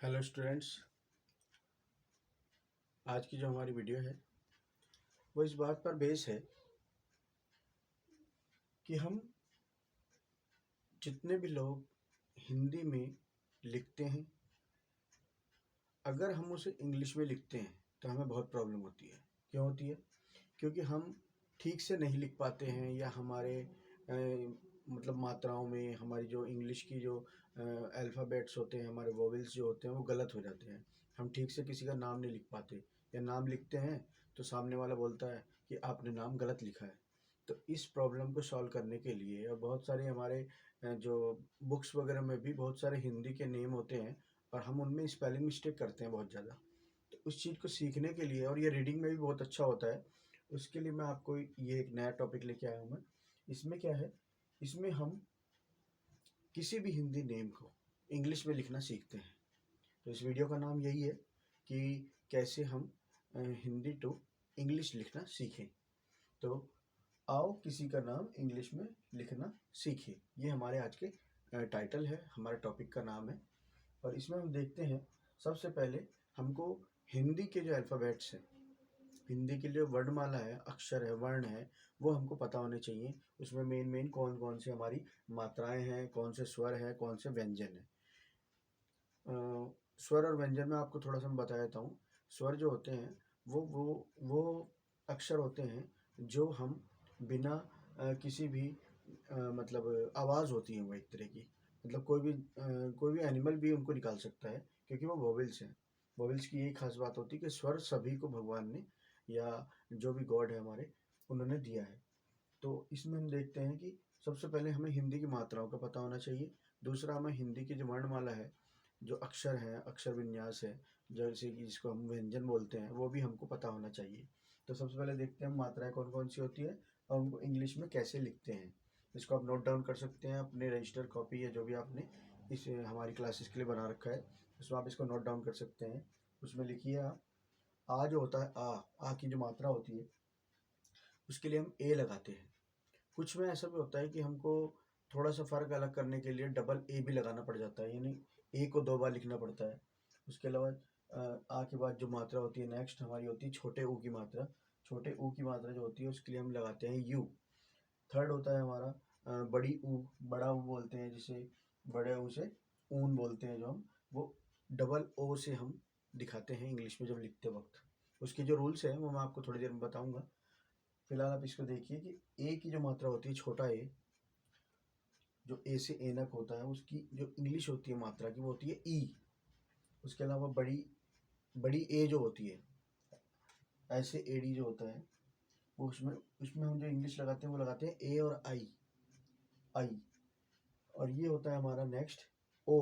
Hello students, आज की जो हमारी वीडियो है वो इस बात पर बेस है कि हम जितने भी लोग हिंदी में लिखते हैं, अगर हम उसे इंग्लिश में लिखते हैं तो हमें बहुत प्रॉब्लम होती है। क्यों होती है? क्योंकि हम ठीक से नहीं लिख पाते हैं या हमारे मतलब मात्राओं में हमारी जो इंग्लिश की जो अल्फ़ाबेट्स होते हैं, हमारे वोवेल्स जो होते हैं वो गलत हो जाते हैं। हम ठीक से किसी का नाम नहीं लिख पाते या नाम लिखते हैं तो सामने वाला बोलता है कि आपने नाम गलत लिखा है। तो इस प्रॉब्लम को सॉल्व करने के लिए और बहुत सारे हमारे जो बुक्स वगैरह में भी बहुत सारे हिंदी के नेम होते हैं और हम उनमें स्पेलिंग मिस्टेक करते हैं बहुत ज़्यादा। तो उस चीज़ को सीखने के लिए, और ये रीडिंग में भी बहुत अच्छा होता है, उसके लिए मैं आपको ये एक नया टॉपिक लेके आया हूँ मैं। इसमें क्या है, इसमें हम किसी भी हिंदी नेम को इंग्लिश में लिखना सीखते हैं। तो इस वीडियो का नाम यही है कि कैसे हम हिंदी टू इंग्लिश लिखना सीखें। तो आओ किसी का नाम इंग्लिश में लिखना सीखें, ये हमारे आज के टाइटल है, हमारे टॉपिक का नाम है। और इसमें हम देखते हैं, सबसे पहले हमको हिंदी के जो अल्फ़ाबेट्स हैं, हिंदी के लिए वर्णमाला है, अक्षर है, वर्ण है, वो हमको पता होने चाहिए। उसमें मेन कौन कौन से हमारी मात्राएं हैं, कौन से स्वर हैं, कौन से व्यंजन हैं। स्वर और व्यंजन में आपको थोड़ा सा मैं बता देता हूँ। स्वर जो होते हैं वो अक्षर होते हैं जो हम बिना किसी भी मतलब आवाज़ होती है वो एक तरह की, मतलब कोई भी एनिमल भी उनको निकाल सकता है क्योंकि वो वोवेल्स हैं। वोवेल्स की यही खास बात होती है कि स्वर सभी को भगवान ने या जो भी गॉड है हमारे, उन्होंने दिया है। तो इसमें हम देखते हैं कि सबसे पहले हमें हिंदी की मात्राओं का पता होना चाहिए। दूसरा, हमें हिंदी की जो वर्णमाला है, जो अक्षर हैं, अक्षर विन्यास है, जैसे कि जिसको हम व्यंजन बोलते हैं, वो भी हमको पता होना चाहिए। तो सबसे पहले देखते हैं मात्राएं कौन कौन सी होती है और उनको इंग्लिश में कैसे लिखते हैं। इसको आप नोट डाउन कर सकते हैं अपने रजिस्टर कॉपी या जो भी आपने इस हमारी क्लासेस के लिए बना रखा है, उसमें आप इसको नोट डाउन कर सकते हैं। उसमें लिखिए आप, आ जो होता है, आ की जो मात्रा होती है उसके लिए हम ए लगाते हैं। कुछ में ऐसा भी होता है कि हमको थोड़ा सा फ़र्क अलग करने के लिए डबल ए भी लगाना पड़ जाता है, यानी ए को 2 बार लिखना पड़ता है। उसके अलावा आ के बाद जो मात्रा होती है नेक्स्ट हमारी होती है छोटे ऊ की मात्रा। छोटे ऊ की मात्रा जो होती है उसके लिए हम लगाते हैं यू। थर्ड होता है हमारा बड़ी ऊ, बड़ा ऊ बोलते हैं जिसे, बड़े ऊ से ऊन बोलते हैं जो हम, वो डबल ओ से हम दिखाते हैं इंग्लिश में जब लिखते वक्त। उसके जो रूल्स हैं वो मैं आपको थोड़ी देर में बताऊँगा। फिलहाल आप इसको देखिए कि ए की जो मात्रा होती है, छोटा ए, जो ए से एनक होता है, उसकी जो इंग्लिश होती है मात्रा की वो होती है ई। उसके अलावा बड़ी बड़ी ए जो होती है, ऐसे एडी जो होता है, वो उसमें उसमें हम जो इंग्लिश लगाते हैं वो लगाते हैं ए और आई, आई। और ये होता है हमारा नेक्स्ट ओ।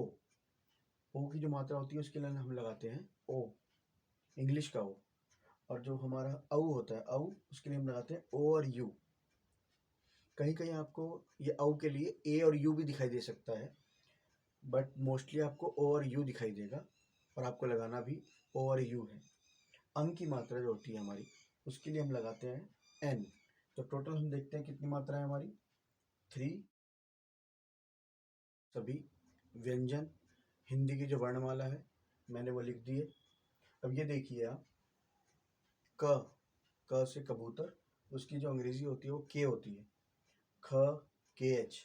ओ की जो मात्रा होती है उसके लिए हम लगाते हैं ओ, इंग्लिश का ओ। और जो हमारा औ होता है, औ, उसके लिए हम लगाते हैं ओ और यू। कहीं कहीं आपको ये औ के लिए ए और यू भी दिखाई दे सकता है, बट मोस्टली आपको ओ और यू दिखाई देगा और आपको लगाना भी ओ और यू है। अंक की मात्रा जो होती है हमारी, उसके लिए हम लगाते हैं एन। तो टोटल हम देखते हैं कितनी मात्रा है हमारी, 3। सभी व्यंजन हिंदी की जो वर्णमाला है मैंने वो लिख दी है। अब ये देखिए आप, क, क से कबूतर, उसकी जो अंग्रेजी होती है वो के होती है। ख, के एच,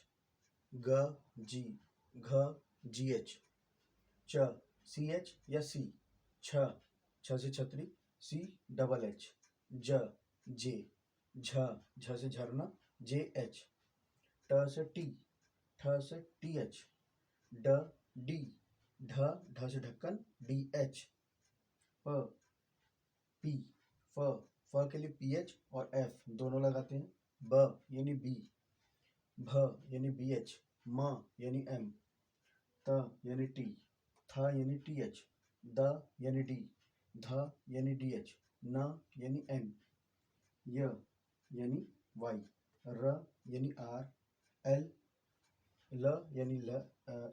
ग, जी, घ, जी एच, च, सी एच या सी, छ, छ से छतरी, सी डबल एच, ज, जे, झ, झ से झरना, जे एच, ट से टी, ठ से टी एच, ड, डी, ढ, ढ से ढक्कन, डी एच, प, पी, फ, फ के लिए पी एच और एफ दोनों लगाते हैं। ब यानी बी, भ यानी बी एच, म यानी एम, त यानी टी, थ यानी टी एच, द यानी डी, ध यानी डी एच, न यानी एन, य यानी वाई, र यानी आर, एल, ल यानी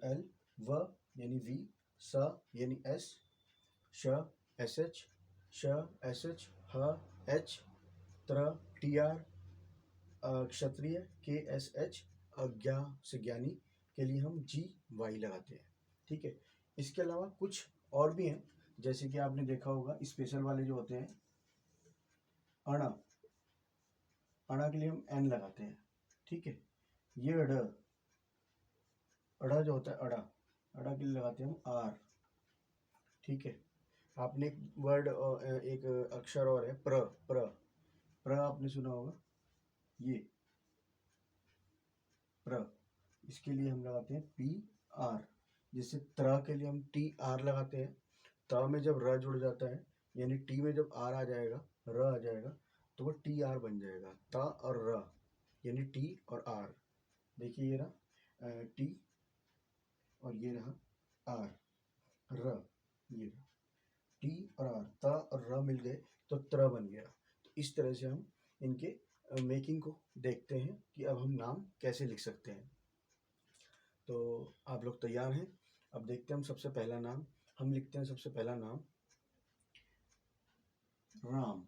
एल, व यानी वी, स यानी एस, श एस एच, श एस एच, ह एच, त्र टी आर, क्षत्रिय के एस एच, अज्ञा से ज्ञानी के लिए हम जी वाई लगाते हैं। ठीक है। इसके अलावा कुछ और भी हैं, जैसे कि आपने देखा होगा स्पेशल वाले जो होते हैं, अणा, अणा के लिए हम एन लगाते हैं, ठीक है। ये अड़ा जो होता है, अड़ा, अड़ा के लिए लगाते हैं हम आर, ठीक है। आपने एक वर्ड, एक अक्षर और है प्र, प्र आपने सुना होगा, ये प्र, इसके लिए हम लगाते हैं पी आर। जैसे त्र के लिए हम टी आर लगाते हैं, त में जब र जुड़ जाता है, यानी टी में जब आर आ जाएगा, र आ जाएगा, तो वो टी आर बन जाएगा, त और र, यानी टी और आर। देखिए ये रहा टी और ये रहा आर, र, ये रहा टी और आर, त और र मिल गए तो त्र बन गया। तो इस तरह से हम इनके मेकिंग को देखते हैं कि अब हम नाम कैसे लिख सकते हैं। तो आप लोग तैयार हैं? अब देखते हैं हम सबसे पहला नाम, हम लिखते हैं सबसे पहला नाम राम।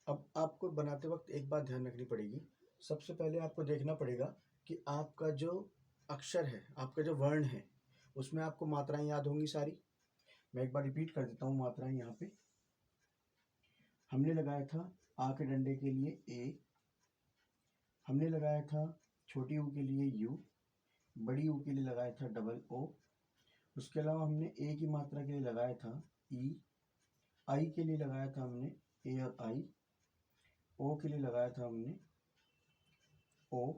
अब आपको बनाते वक्त एक बात ध्यान रखनी पड़ेगी, सबसे पहले आपको देखना पड़ेगा कि आपका जो अक्षर है, आपका जो वर्ण है, उसमें आपको मात्राएं याद होंगी सारी। मैं एक बार रिपीट कर देता हूँ मात्राएं। यहाँ पे हमने लगाया था आ के डंडे के लिए ए, हमने लगाया था छोटी ऊ के लिए यू, बड़ी ऊ के लिए लगाया था डबल ओ, उसके अलावा हमने ए की मात्रा के लिए लगाया था ई, आई के लिए लगाया था हमने ए और आई, ओ के लिए लगाया था हमने ओ,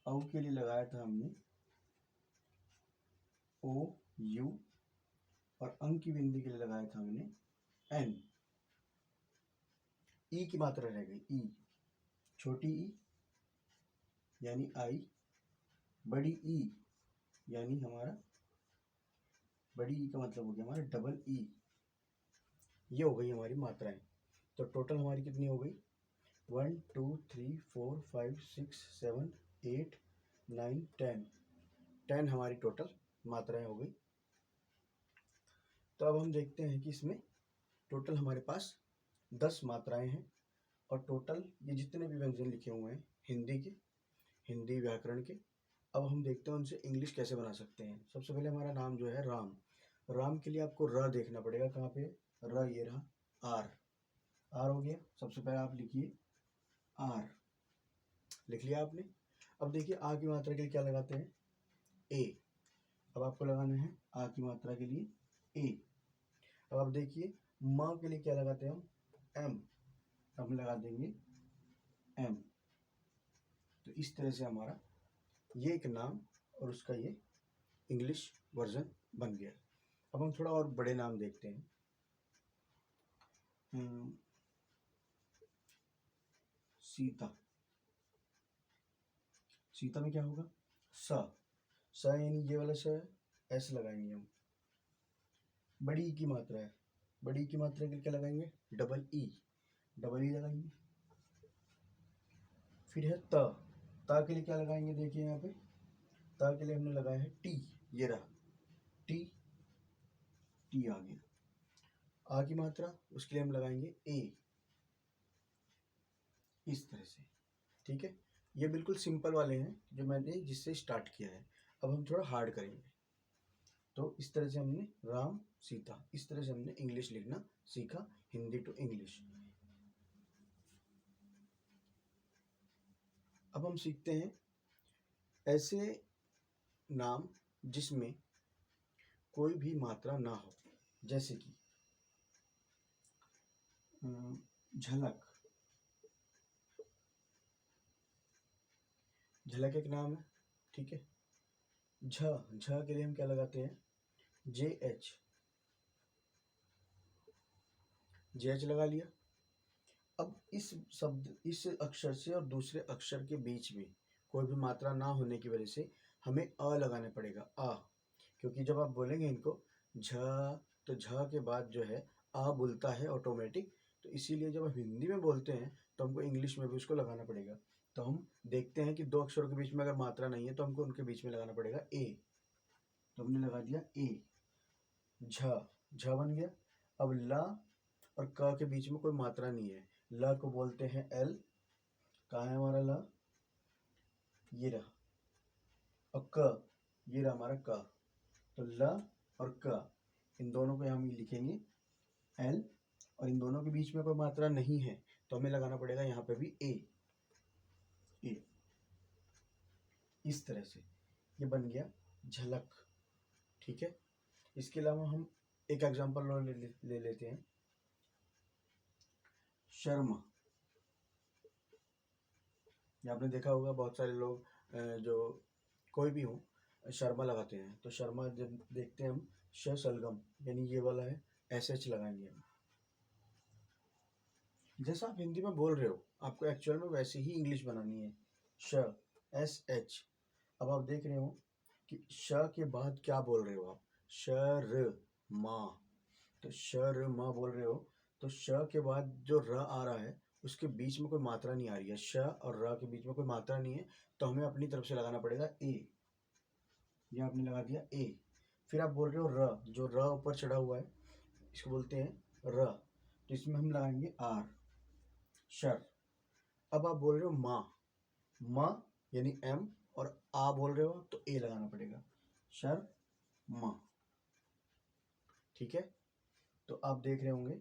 औ के लिए लगाया था हमने ओ यू, और अंक की बिंदी के लिए लगाया था हमने एन। ई की मात्रा रह गई ई, छोटी ई यानी आई, बड़ी ई यानी हमारा, बड़ी ई का मतलब हो गया हमारा डबल ई। ये हो गई हमारी मात्राएं। तो टोटल हमारी कितनी हो गई? 1 2 3 4 5 6 7 8 9 10 हमारी टोटल मात्राएं हो गई। तो अब हम देखते हैं कि इसमें टोटल हमारे पास 10 मात्राएं हैं, और टोटल ये जितने भी व्यंजन लिखे हुए हैं हिंदी के, हिंदी व्याकरण के, अब हम देखते हैं उनसे इंग्लिश कैसे बना सकते हैं। सबसे पहले हमारा नाम जो है राम, राम के लिए आपको र देखना पड़ेगा, कहाँ पे र, ये रहा आर, आर हो गया। सबसे पहले आप लिखिए आर, लिख लिया आपने। अब देखिए आ की मात्रा के लिए क्या लगाते हैं? ए। अब आपको लगाना है आ की मात्रा के लिए ए। अब आप देखिए माँ के लिए क्या लगाते हैं हम? एम, हम लगा देंगे एम। तो इस तरह से हमारा ये एक नाम और उसका ये इंग्लिश वर्जन बन गया। अब हम थोड़ा और बड़े नाम देखते हैं। सीता, सीता में क्या होगा? स यानी ये वाला स है, एस लगाएंगे हम। बड़ी ई की मात्रा है, बड़ी ई की मात्रा के लिए क्या लगाएंगे? डबल ई, डबल ई लगाएंगे। फिर है त, त के लिए क्या लगाएंगे? देखिए यहाँ पे त के लिए हमने लगाया है टी, ये रहा टी, टी आ गया। आ की मात्रा उसके लिए हम लगाएंगे ए, इस तरह से, ठीक है। ये बिल्कुल सिंपल वाले हैं जो मैंने जिससे स्टार्ट किया है। अब हम थोड़ा हार्ड करेंगे। तो इस तरह से हमने राम सीता, इस तरह से हमने इंग्लिश लिखना सीखा, हिंदी टू इंग्लिश। अब हम सीखते हैं ऐसे नाम जिसमें कोई भी मात्रा ना हो, जैसे कि झलक, झलक एक नाम है, ठीक है। झ, झ के लिए हम क्या लगाते हैं? जे एच, जे एच लगा लिया। अब इस शब्द, इस अक्षर से और दूसरे अक्षर के बीच में कोई भी मात्रा ना होने की वजह से हमें अ लगाना पड़ेगा, आ, क्योंकि जब आप बोलेंगे इनको झ, तो झ के बाद जो है आ बोलता है ऑटोमेटिक। तो इसीलिए जब हम हिंदी में बोलते हैं तो हमको इंग्लिश में भी उसको लगाना पड़ेगा। तो हम देखते हैं कि दो अक्षरों के बीच में अगर मात्रा नहीं है तो हमको उनके बीच में लगाना पड़ेगा ए। तो हमने लगा दिया ए, झ, झ बन गया। अब ला और क के बीच में कोई मात्रा नहीं है, ल को बोलते हैं एल, कहाँ है हमारा ल? ये रहा। और क, ये रहा हमारा क। तो ल और क इन दोनों को हम लिखेंगे एल, और इन दोनों के बीच में कोई मात्रा नहीं है तो हमें लगाना पड़ेगा यहाँ पे भी ए। इस तरह से ये बन गया झलक। ठीक है, इसके अलावा हम एक एग्जांपल और ले लेते हैं, शर्मा। ये आपने देखा होगा बहुत सारे लोग जो कोई भी हो शर्मा लगाते हैं। तो शर्मा जब देखते हैं हम श सलगम, यानी ये वाला है, एस एच लगाएंगे हम। जैसा आप हिंदी में बोल रहे हो आपको एक्चुअल में वैसे ही इंग्लिश बनानी है, श एस एच। अब आप देख रहे हो कि श के बाद क्या बोल रहे हो आप, शर माँ। तो शर माँ बोल रहे हो, तो श के बाद जो र आ रहा है उसके बीच में कोई मात्रा नहीं आ रही है, श और र के बीच में कोई मात्रा नहीं है, तो हमें अपनी तरफ से लगाना पड़ेगा ए। ये आपने लगा दिया ए। फिर आप बोल रहे हो र, जो र ऊपर चढ़ा हुआ है इसको बोलते हैं र, तो इसमें हम लगाएंगे आर, शर। अब आप बोल रहे हो माँ, माँ यानी एम, और आ बोल रहे हो तो ए लगाना पड़ेगा, शर माँ। ठीक है, तो आप देख रहे होंगे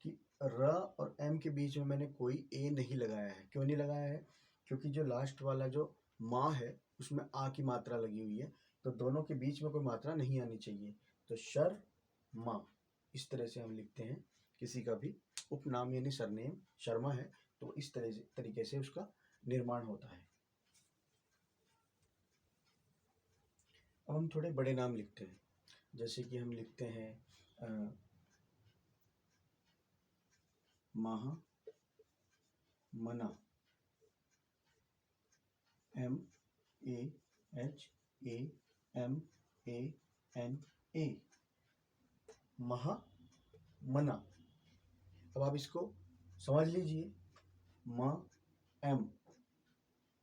कि र और एम के बीच में मैंने कोई ए नहीं लगाया है। क्यों नहीं लगाया है? क्योंकि जो लास्ट वाला जो माँ है उसमें आ की मात्रा लगी हुई है, तो दोनों के बीच में कोई मात्रा नहीं आनी चाहिए। तो शर माँ, इस तरह से हम लिखते हैं किसी का भी उपनाम यानी सरनेम शर्मा है तो इस तरीके से उसका निर्माण होता है। अब हम थोड़े बड़े नाम लिखते हैं, जैसे कि हम लिखते हैं महा मना, M A H A M A N A, महा मना। अब आप इसको समझ लीजिए, म एम,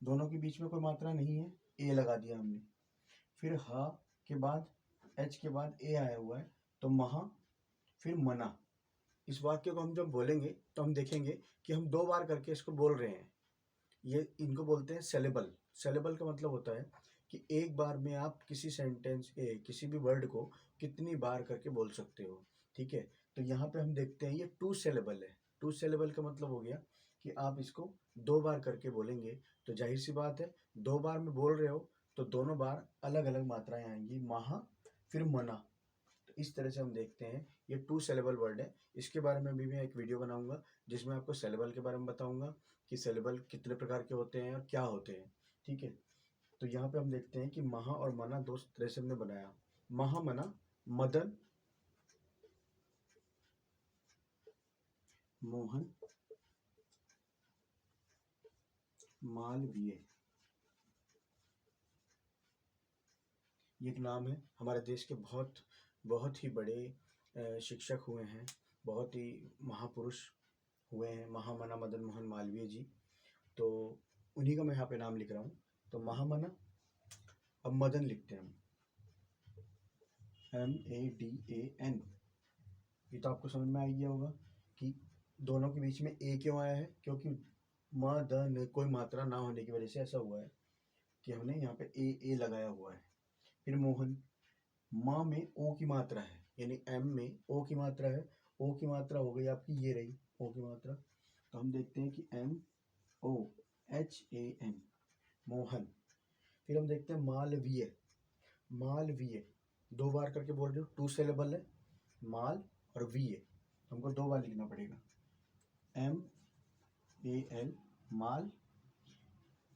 दोनों के बीच में कोई मात्रा नहीं है, ए लगा दिया हमने। फिर ह के बाद एच के बाद ए आया हुआ है तो महा, फिर मना। इस वाक्य को हम जब बोलेंगे तो हम देखेंगे कि हम दो बार करके इसको बोल रहे हैं। ये इनको बोलते हैं सेलेबल। सेलेबल का मतलब होता है कि एक बार में आप किसी सेंटेंस किसी भी वर्ड को कितनी बार करके बोल सकते हो। ठीक है, तो यहाँ पे हम देखते हैं ये टू सेलेबल है। टू सेलेबल का मतलब हो गया कि आप इसको दो बार करके बोलेंगे, तो जाहिर सी बात है दो बार में बोल रहे हो तो दोनों बार अलग अलग मात्राएं आएंगी, महा फिर मना। तो इस तरह से हम देखते हैं ये टू सेलेबल वर्ड है। इसके बारे में भी मैं एक वीडियो बनाऊंगा जिसमें आपको सेलेबल के बारे में बताऊंगा कि सेलेबल कितने प्रकार के होते हैं और क्या होते हैं। ठीक है, तो यहाँ पे हम देखते हैं कि महा और मना दो तरह से हमने बनाया। महा मना, मदन मोहन मालवीय, ये एक नाम है। हमारे देश के बहुत बहुत ही बड़े शिक्षक हुए हैं, बहुत ही महापुरुष हुए हैं, महामना मदन मोहन मालवीय जी। तो उन्हीं का मैं यहाँ पे नाम लिख रहा हूँ। तो महामना, अब मदन लिखते हैं हम, MADAN। ये तो आपको समझ में आ गया होगा कि दोनों के बीच में ए क्यों आया है, क्योंकि मदन कोई मात्रा ना होने की वजह से ऐसा हुआ है कि हमने यहाँ पे ए लगाया हुआ है। फिर मोहन, माँ में ओ की मात्रा है, यानी एम में ओ की मात्रा है। ओ की मात्रा हो गई आपकी, ये रही ओ की मात्रा। तो हम देखते हैं कि MOHAN, मोहन। फिर हम देखते हैं मालवीय, मालवीय दो बार करके बोल रहे हो, टू सिलेबल है, माल और वीय हमको दो बार लिखना पड़ेगा, MAL माल,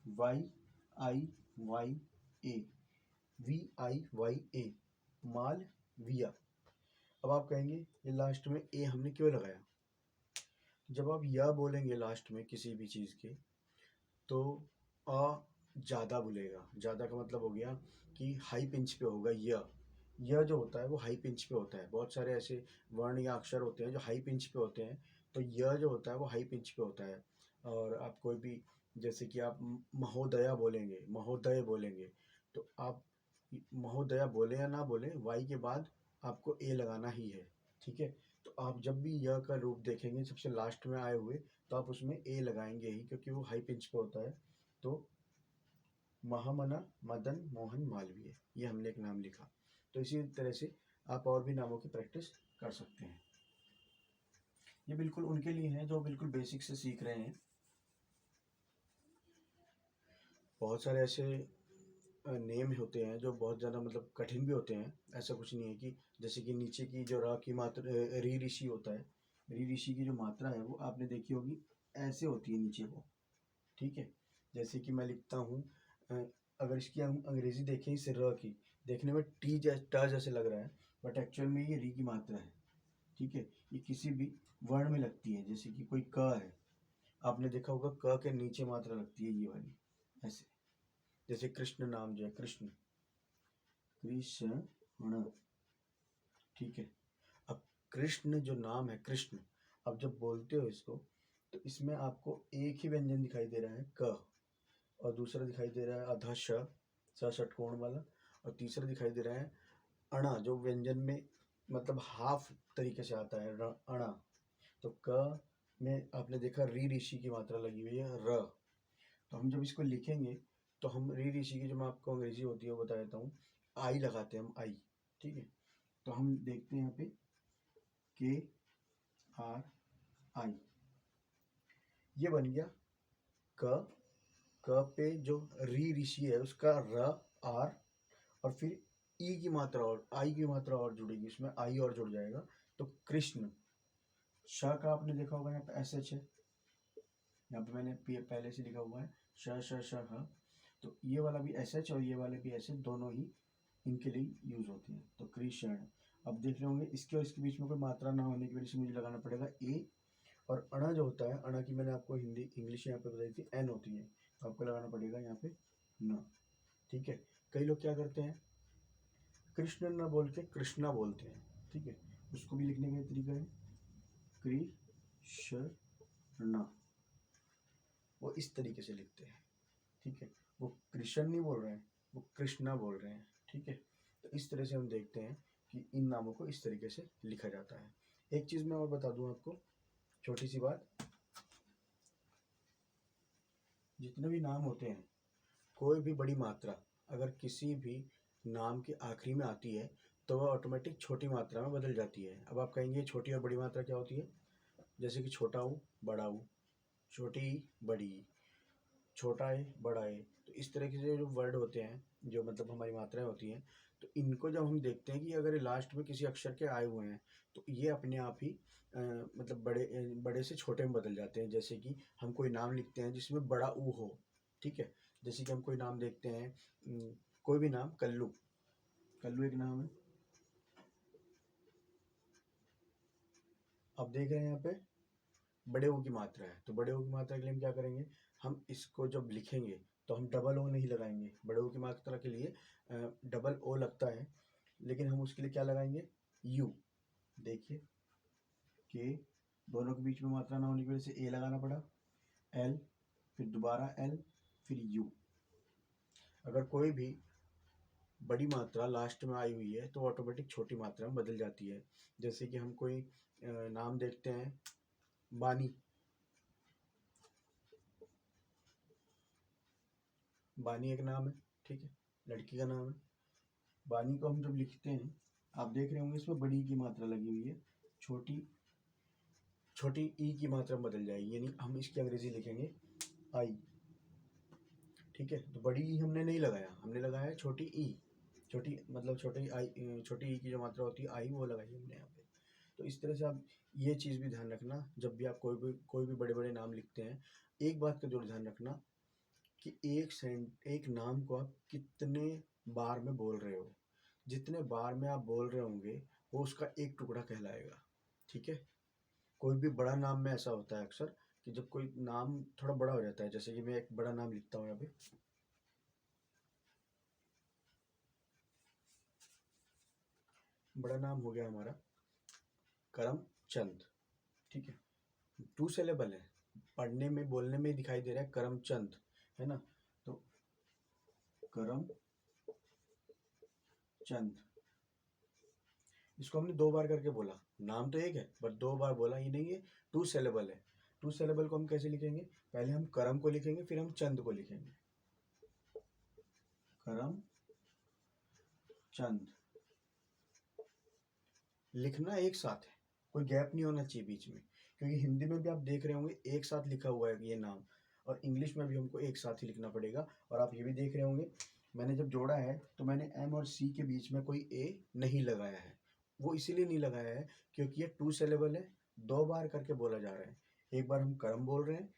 YIYA VIYA माल विया। अब आप कहेंगे ये लास्ट में ए हमने क्यों लगाया? जब आप या बोलेंगे लास्ट में किसी भी चीज़ के तो अ ज़्यादा बोलेगा। ज़्यादा का मतलब हो गया कि हाई पिंच पे होगा। यह जो होता है वो हाई पिंच पे होता है। बहुत सारे ऐसे वर्ण या अक्षर होते हैं जो हाई पिंच पे होते हैं, तो यह जो होता है वो हाई पिंच पे होता है। और आप कोई भी, जैसे कि आप महोदया बोलेंगे, महोदय बोलेंगे, तो आप महोदया बोले या ना बोले, वाई के बाद आपको ए लगाना ही है। ठीक है, तो आप जब भी यह का रूप देखेंगे सबसे लास्ट में आए हुए तो आप उसमें ए लगाएंगे ही, क्योंकि वो हाई पिंच पे होता है। तो महामना, मदन मोहन मालवीय, ये हमने एक नाम लिखा। तो इसी तरह से आप और भी नामों की प्रैक्टिस कर सकते हैं। ये बिल्कुल उनके लिए है जो बिल्कुल बेसिक से सीख रहे हैं। बहुत सारे ऐसे नेम होते हैं जो बहुत ज़्यादा मतलब कठिन भी होते हैं। ऐसा कुछ नहीं है कि जैसे कि नीचे की जो र की मात्रा री ऋषि होता है, री ऋषि की जो मात्रा है वो आपने देखी होगी, ऐसे होती है नीचे को। ठीक है, जैसे कि मैं लिखता हूँ, अगर इसकी हम अंग्रेजी देखें इस र की, देखने में ट जैसे लग रहा है, बट एक्चुअल में ये री की मात्रा है। ठीक है, ये किसी भी वर्ण में लगती है। जैसे कि कोई क है, आपने देखा होगा क के नीचे मात्रा लगती है ये वाली, ऐसे। जैसे कृष्ण नाम जो है, कृष्ण, कृष्ण, ठीक है। अब कृष्ण जो नाम है, कृष्ण, अब जब बोलते हो इसको तो इसमें आपको एक ही व्यंजन दिखाई दे रहा है क, और दूसरा दिखाई दे रहा है अधा स षटकोण वाला, और तीसरा दिखाई दे रहा है अणा, जो व्यंजन में मतलब हाफ तरीके से आता है, अणा। तो क में आपने देखा री ऋषि की मात्रा लगी हुई है र। तो हम जब इसको लिखेंगे तो हम री ऋषि की जो मैं आपको अंग्रेजी होती है वो बता देता हूँ, आई लगाते हैं हम, आई। ठीक है, तो हम देखते हैं यहाँ पे के आर आई, ये बन गया क। क पे जो री ऋषि है उसका र, आर, और फिर ई की मात्रा और आई की मात्रा और जुड़ेगी, इसमें आई और जुड़ जाएगा, तो कृष्ण। श का आपने देखा होगा यहाँ पे एस एच है, यहाँ पे मैंने पहले से लिखा हुआ है श ह। तो ये वाला भी एस एच और ये वाले भी एस एच, दोनों ही इनके लिए यूज होते हैं। तो कृष्ण, अब देख रहे होंगे इसके और इसके बीच में कोई मात्रा ना होने की वजह से मुझे लगाना पड़ेगा ए, और अणा जो होता है, अणा की मैंने आपको हिंदी इंग्लिश यहाँ पे बताई थी, एन होती है, तो आपको लगाना पड़ेगा यहाँ पे न। ठीक है, कई लोग क्या करते हैं, कृष्ण न बोल के कृष्णा बोलते हैं। ठीक है, उसको भी लिखने का तरीका है कृष्णा, वो इस तरीके से लिखते हैं। ठीक है, वो कृष्ण नहीं बोल रहे हैं, वो कृष्णा बोल रहे हैं। ठीक है, तो इस तरह से हम देखते हैं कि इन नामों को इस तरीके से लिखा जाता है। एक चीज़ मैं और बता दूं आपको, छोटी सी बात, जितने भी नाम होते हैं, कोई भी बड़ी मात्रा अगर किसी भी नाम के आखिरी में आती है तो वह ऑटोमेटिक छोटी मात्रा में बदल जाती है। अब आप कहेंगे छोटी और बड़ी मात्रा क्या होती है, जैसे कि छोटा ऊ बड़ा ऊ, छोटी ई बड़ी ई, छोटा ए बड़ा ए। तो इस तरह के जो वर्ड होते हैं, जो मतलब हमारी मात्राएं होती हैं, तो इनको जब हम देखते हैं कि अगर ये लास्ट में किसी अक्षर के आए हुए हैं तो ये अपने आप ही मतलब बड़े से छोटे में बदल जाते हैं। जैसे कि हम कोई नाम लिखते हैं जिसमें बड़ा ऊ हो। ठीक है, जैसे कि हम कोई नाम देखते हैं, कोई भी नाम, कल्लू, कल्लू एक नाम है। अब देख रहे हैं यहाँ पे बड़े ओ की मात्रा है, तो बड़े ओ की मात्रा के लिए हम क्या करेंगे, हम इसको जब लिखेंगे तो हम डबल ओ नहीं लगाएंगे। बड़े ओ की मात्रा के लिए डबल ओ लगता है, लेकिन हम उसके लिए क्या लगाएंगे, यू। देखिए के, दोनों के बीच में मात्रा ना होने की वजह से ए लगाना पड़ा, एल, फिर दोबारा एल, फिर यू। अगर कोई भी बड़ी मात्रा लास्ट में आई हुई है तो ऑटोमेटिक छोटी मात्रा में बदल जाती है। जैसे कि हम कोई नाम देखते हैं, बानी, बानी एक नाम है। ठीक है, लड़की का नाम है। बानी को हम जब लिखते हैं, आप देख रहे होंगे इसमें बड़ी की मात्रा लगी हुई है, छोटी छोटी ई की मात्रा बदल जाएगी, यानी हम इसकी अंग्रेजी लिखेंगे आई। ठीक है, तो बड़ी ई हमने नहीं लगाया, हमने लगाया छोटी ई, छोटी मतलब छोटी आई, छोटी ई की जो मात्रा होती है आई, वो लगाई हमने यहाँ पे। तो इस तरह से आप ये चीज़ भी ध्यान रखना, जब भी आप कोई भी बड़े बड़े नाम लिखते हैं, एक बात का जरूर ध्यान रखना कि एक नाम को आप कितने बार में बोल रहे हो। जितने बार में आप बोल रहे होंगे वो उसका एक टुकड़ा कहलाएगा। ठीक है, कोई भी बड़ा नाम में ऐसा होता है अक्सर कि जब कोई नाम थोड़ा बड़ा हो जाता है, जैसे कि मैं एक बड़ा नाम लिखता हूँ यहाँ पे, बड़ा नाम हो गया हमारा करमचंद। ठीक है, टू सिलेबल है, पढ़ने में बोलने में दिखाई दे रहा है करमचंद, है ना, तो करमचंद, इसको हमने दो बार करके बोला, नाम तो एक है बट दो बार बोला, ये नहीं है, टू सिलेबल है। टू सिलेबल को हम कैसे लिखेंगे, पहले हम करम को लिखेंगे फिर हम चंद को लिखेंगे। करमचंद। लिखना एक साथ है, कोई गैप नहीं होना चाहिए बीच में, क्योंकि हिंदी में भी आप देख रहे होंगे एक साथ लिखा हुआ है ये नाम, और इंग्लिश में भी हमको एक साथ ही लिखना पड़ेगा। और आप ये भी देख रहे होंगे मैंने जब जोड़ा है तो मैंने एम और सी के बीच में कोई ए नहीं लगाया है। वो इसीलिए नहीं लगाया है क्योंकि ये 2 सिलेबल है, 2 बार करके बोला जा रहा है। एक बार हम करम बोल रहे हैं,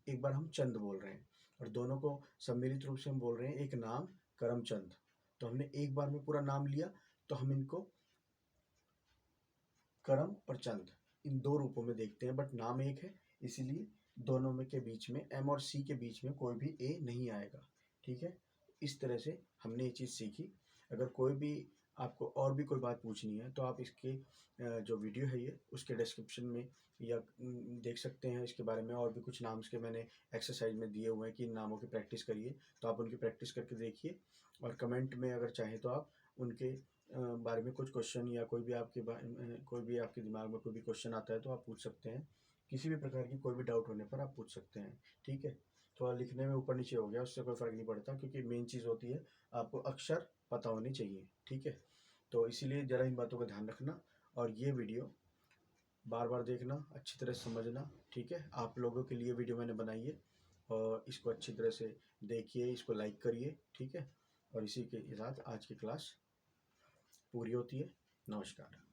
एक बार हम चंद बोल रहे हैं, और दोनों को सम्मिलित रूप से हम बोल रहे हैं एक नाम करमचंद। तो हमने एक बार में पूरा नाम लिया, तो हम इनको करम और चंद इन 2 रूपों में देखते हैं, बट नाम एक है, इसीलिए दोनों में के बीच में एम और सी के बीच में कोई भी ए नहीं आएगा। ठीक है, इस तरह से हमने ये चीज़ सीखी। अगर कोई भी आपको और भी कोई बात पूछनी है तो आप इसके जो वीडियो है ये उसके डिस्क्रिप्शन में या देख सकते हैं। इसके बारे में और भी कुछ नाम्स के मैंने एक्सरसाइज में दिए हुए हैं कि इन नामों की प्रैक्टिस करिए, तो आप उनकी प्रैक्टिस करके देखिए। और कमेंट में अगर चाहें तो आप उनके बारे में कुछ क्वेश्चन या कोई भी आपके दिमाग में कोई भी क्वेश्चन आता है तो आप पूछ सकते हैं। किसी भी प्रकार की कोई भी डाउट होने पर आप पूछ सकते हैं। ठीक है, थोड़ा लिखने में ऊपर नीचे हो गया उससे कोई फ़र्क नहीं पड़ता, क्योंकि मेन चीज़ होती है आपको अक्षर पता होने चाहिए। ठीक है, तो इसीलिए ज़रा इन बातों का ध्यान रखना, और ये वीडियो बार बार देखना, अच्छी तरह समझना। ठीक है, आप लोगों के लिए वीडियो मैंने बनाई है, और इसको अच्छी तरह से देखिए, इसको लाइक करिए। ठीक है, और इसी के साथ आज की क्लास पूरी होती है। नमस्कार।